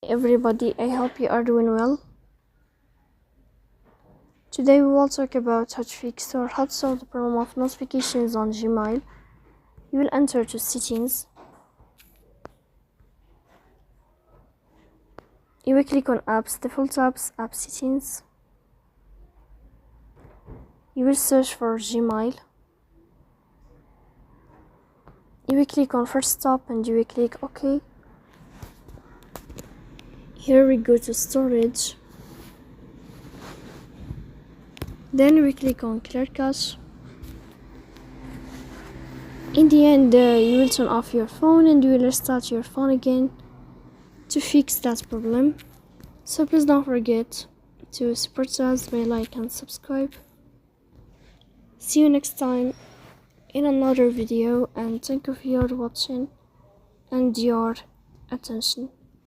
Everybody, I hope you are doing well. Today we will talk about how to fix or how to solve the problem of notifications on Gmail. You will enter to settings. You will click on apps, default apps, app settings. You will search for Gmail. You will click on first stop and you will click OK. Here we go to storage. Then we click on clear cache. In the end, you will turn off your phone and you will restart your phone again to fix that problem. So please don't forget to support us by like and subscribe. See you next time in another video, and thank you for your watching and your attention.